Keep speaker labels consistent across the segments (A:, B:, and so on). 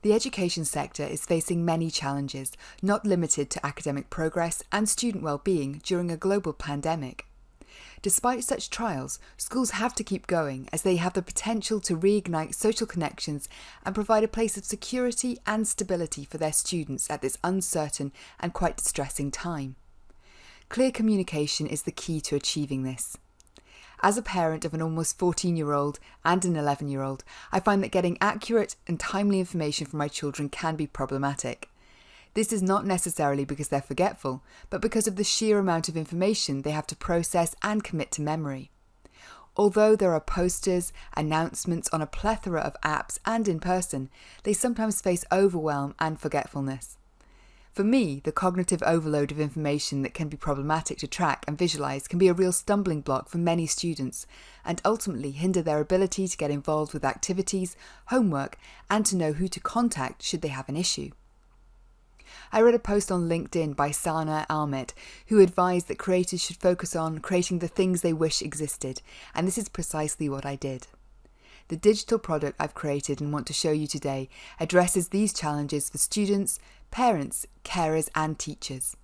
A: The education sector is facing many challenges, not limited to academic progress and student well-being during a global pandemic. Despite such trials, schools have to keep going as they have the potential to reignite social connections and provide a place of security and stability for their students at this uncertain and quite distressing time. Clear communication is the key to achieving this. As a parent of an almost 14-year-old and an 11-year-old, I find that getting accurate and timely information from my children can be problematic. This is not necessarily because they're forgetful, but because of the sheer amount of information they have to process and commit to memory. Although there are posters, announcements on a plethora of apps and in person, they sometimes face overwhelm and forgetfulness. For me, the cognitive overload of information that can be problematic to track and visualise can be a real stumbling block for many students and ultimately hinder their ability to get involved with activities, homework, and to know who to contact should they have an issue. I read a post on LinkedIn by Sana Ahmed, who advised that creators should focus on creating the things they wish existed, and this is precisely what I did. The digital product I've created and want to show you today addresses these challenges for students, parents, carers and teachers.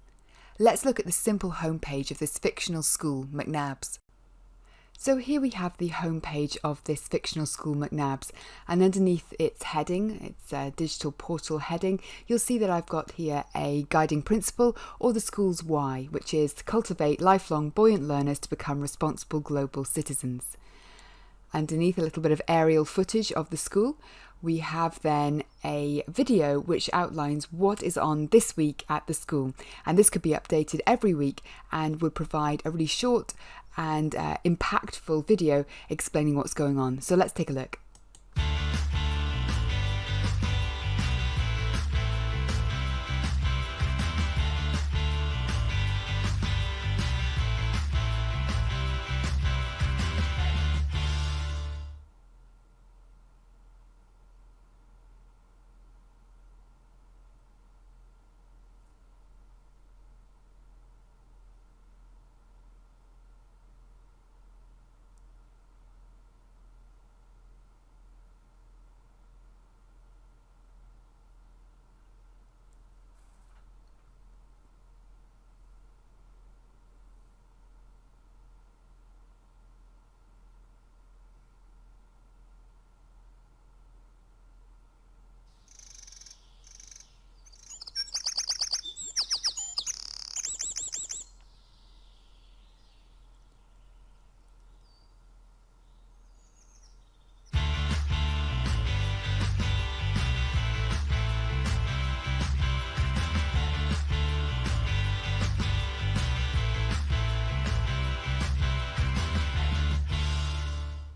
A: Let's look at the simple homepage of this fictional school, McNabbs. So here we have the homepage of this fictional school, McNabbs, and underneath its heading, its digital portal heading, you'll see that I've got here a guiding principle or the school's why, which is to cultivate lifelong buoyant learners to become responsible global citizens. Underneath a little bit of aerial footage of the school, we have then a video which outlines what is on this week at the school. And this could be updated every week and would provide a really short and impactful video explaining what's going on. So let's take a look.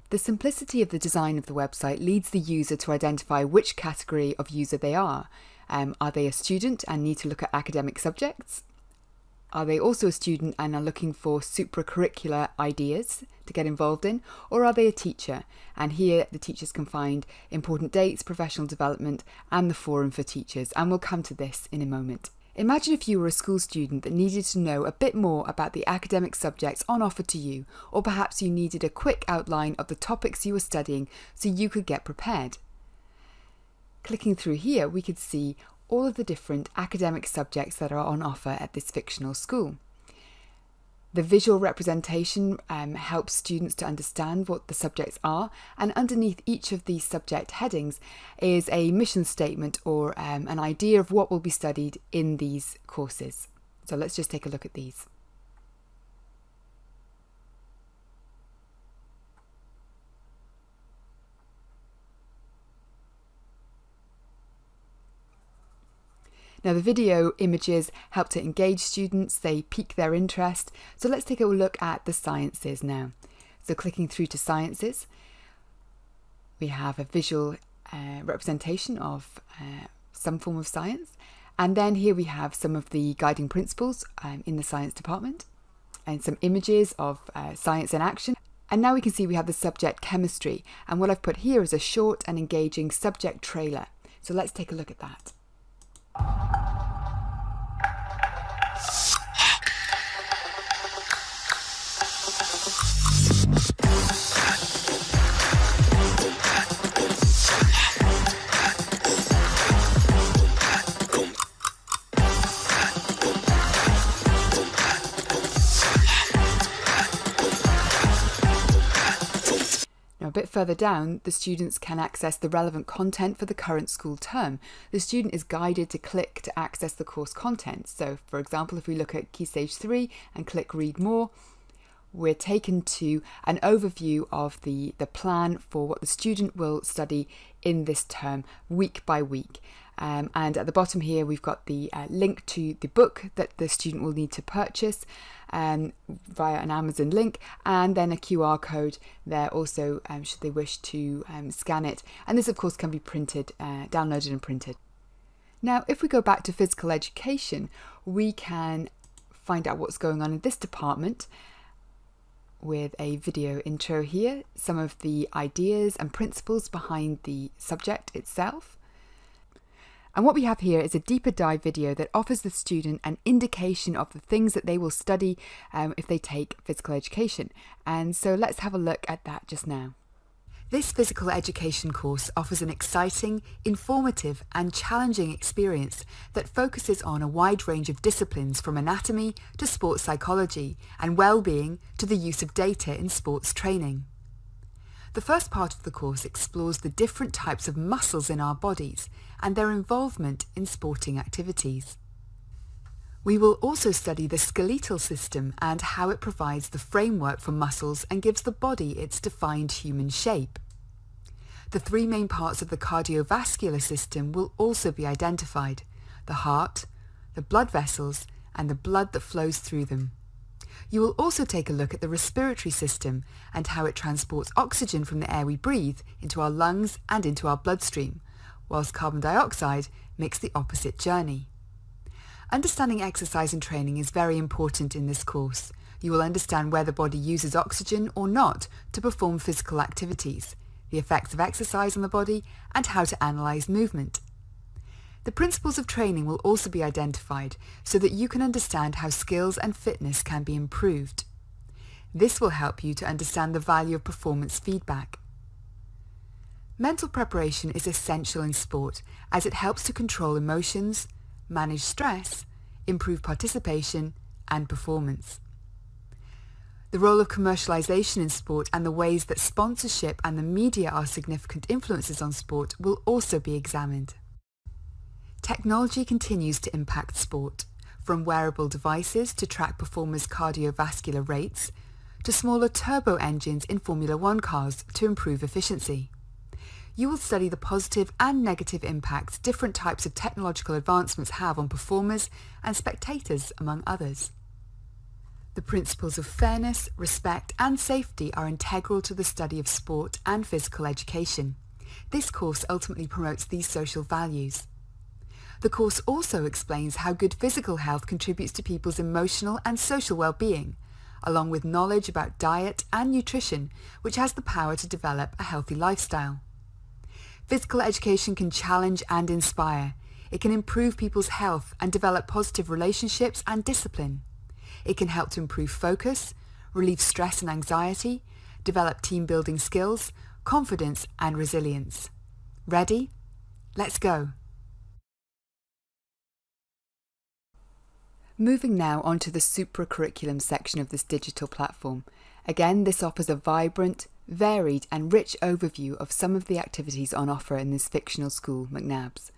A: The simplicity of the design of the website leads the user to identify which category of user they are. Are they a student and need to look at academic subjects? Are they also a student and are looking for supracurricular ideas to get involved in? Or are they a teacher? And here the teachers can find important dates, professional development, and the forum for teachers. And we'll come to this in a moment. Imagine if you were a school student that needed to know a bit more about the academic subjects on offer to you, or perhaps you needed a quick outline of the topics you were studying so you could get prepared. Clicking through here, we could see all of the different academic subjects that are on offer at this fictional school. The visual representation helps students to understand what the subjects are, and underneath each of these subject headings is a mission statement or an idea of what will be studied in these courses. So let's just take a look at these. Now the video images help to engage students, they pique their interest. So let's take a look at the sciences now. So clicking through to sciences, we have a visual representation of some form of science. And then here we have some of the guiding principles in the science department and some images of science in action. And now we can see we have the subject chemistry. And what I've put here is a short and engaging subject trailer. So let's take a look at that. further down, the students can access the relevant content for the current school term. The student is guided to click to access the course content. So, for example, if we look at Key Stage 3 and click Read More, we're taken to an overview of the plan for what the student will study in this term, week by week. And at the bottom here, we've got the link to the book that the student will need to purchase via an Amazon link, and then a QR code there also, should they wish to scan it. And this, of course, can be printed, downloaded and printed. Now, if we go back to physical education, we can find out what's going on in this department with a video intro here, some of the ideas and principles behind the subject itself. And what we have here is a deeper dive video that offers the student an indication of the things that they will study if they take physical education. And so let's have a look at that just now. This physical education course offers an exciting, informative and challenging experience that focuses on a wide range of disciplines, from anatomy to sports psychology and well-being to the use of data in sports training. The first part of the course explores the different types of muscles in our bodies and their involvement in sporting activities. We will also study the skeletal system and how it provides the framework for muscles and gives the body its defined human shape. The three main parts of the cardiovascular system will also be identified: the heart, the blood vessels, and the blood that flows through them. You will also take a look at the respiratory system and how it transports oxygen from the air we breathe into our lungs and into our bloodstream, whilst carbon dioxide makes the opposite journey. Understanding exercise and training is very important in this course. You will understand where the body uses oxygen or not to perform physical activities, the effects of exercise on the body, and how to analyse movement. The principles of training will also be identified so that you can understand how skills and fitness can be improved. This will help you to understand the value of performance feedback. Mental preparation is essential in sport as it helps to control emotions, manage stress, improve participation and performance. The role of commercialisation in sport and the ways that sponsorship and the media are significant influences on sport will also be examined. Technology continues to impact sport, from wearable devices to track performers' cardiovascular rates, to smaller turbo engines in Formula One cars to improve efficiency. You will study the positive and negative impacts different types of technological advancements have on performers and spectators, among others. The principles of fairness, respect and safety are integral to the study of sport and physical education. This course ultimately promotes these social values. The course also explains how good physical health contributes to people's emotional and social well-being, along with knowledge about diet and nutrition, which has the power to develop a healthy lifestyle. Physical education can challenge and inspire. It can improve people's health and develop positive relationships and discipline. It can help to improve focus, relieve stress and anxiety, develop team-building skills, confidence and resilience. Ready? Let's go! Moving now on to the supracurriculum section of this digital platform. Again, this offers a vibrant, varied and rich overview of some of the activities on offer in this fictional school, McNabbs.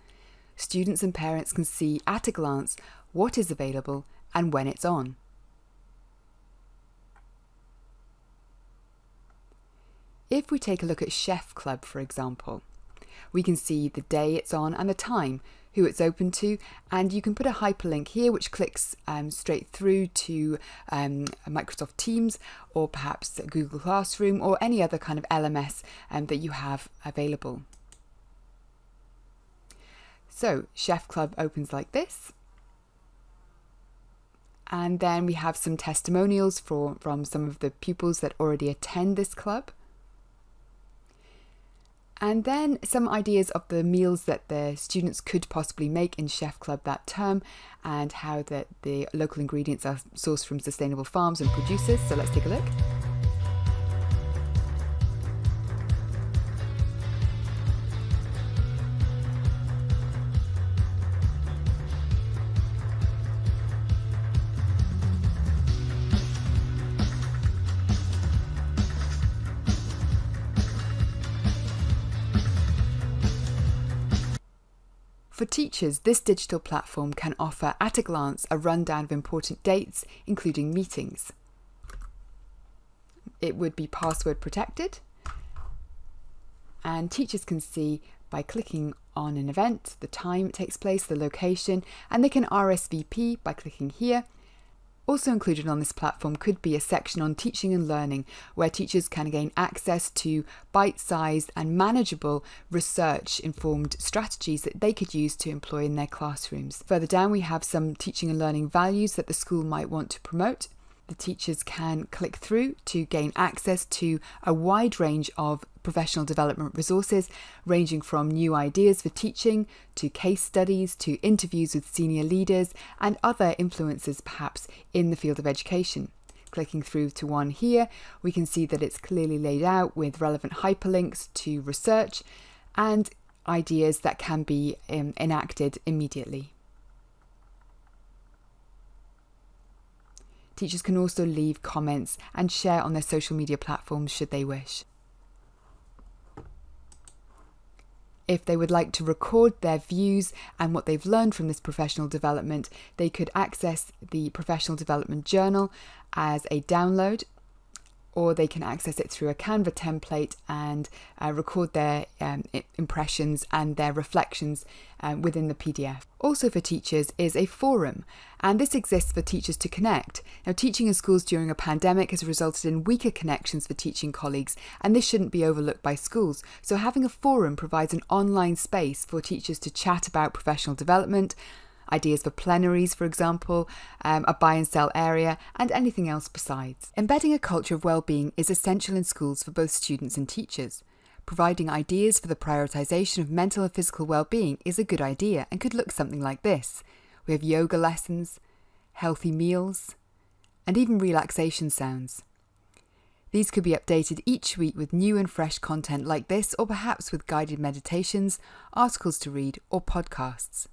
A: Students and parents can see at a glance what is available and when it's on. If we take a look at Chef Club, for example, we can see the day it's on and the time, who it's open to, and you can put a hyperlink here which clicks straight through to Microsoft Teams or perhaps Google Classroom or any other kind of LMS that you have available. So Chef Club opens like this, and then we have some testimonials from some of the pupils that already attend this club. And then some ideas of the meals that the students could possibly make in Chef Club that term, and how that the local ingredients are sourced from sustainable farms and producers. So let's take a look. For teachers, this digital platform can offer at a glance a rundown of important dates, including meetings. It would be password protected, and teachers can see by clicking on an event, the time it takes place, the location, and they can RSVP by clicking here. Also included on this platform could be a section on teaching and learning, where teachers can gain access to bite-sized and manageable research-informed strategies that they could use to employ in their classrooms. Further down, we have some teaching and learning values that the school might want to promote. The teachers can click through to gain access to a wide range of professional development resources, ranging from new ideas for teaching to case studies to interviews with senior leaders and other influencers perhaps in the field of education. Clicking through to one here, we can see that it's clearly laid out with relevant hyperlinks to research and ideas that can be enacted immediately. Teachers can also leave comments and share on their social media platforms should they wish. If they would like to record their views and what they've learned from this professional development, they could access the Professional Development Journal as a download, or they can access it through a Canva template and record their impressions and their reflections within the PDF. Also for teachers is a forum, and this exists for teachers to connect. Now, teaching in schools during a pandemic has resulted in weaker connections for teaching colleagues, and this shouldn't be overlooked by schools. So having a forum provides an online space for teachers to chat about professional development, ideas for plenaries, for example, a buy and sell area, and anything else besides. Embedding a culture of well-being is essential in schools for both students and teachers. Providing ideas for the prioritisation of mental and physical well-being is a good idea and could look something like this. We have yoga lessons, healthy meals, and even relaxation sounds. These could be updated each week with new and fresh content like this, or perhaps with guided meditations, articles to read, or podcasts.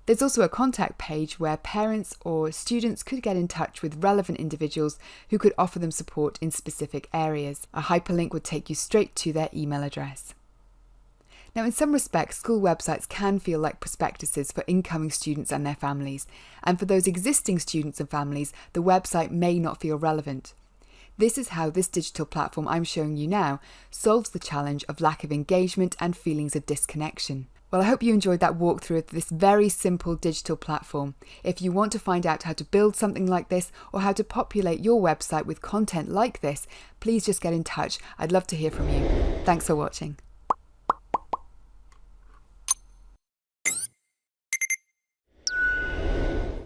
A: There's also a contact page where parents or students could get in touch with relevant individuals who could offer them support in specific areas. A hyperlink would take you straight to their email address. Now, in some respects, school websites can feel like prospectuses for incoming students and their families, and for those existing students and families, the website may not feel relevant. This is how this digital platform I'm showing you now solves the challenge of lack of engagement and feelings of disconnection. Well, I hope you enjoyed that walkthrough of this very simple digital platform. If you want to find out how to build something like this or how to populate your website with content like this, please just get in touch. I'd love to hear from you. Thanks for watching.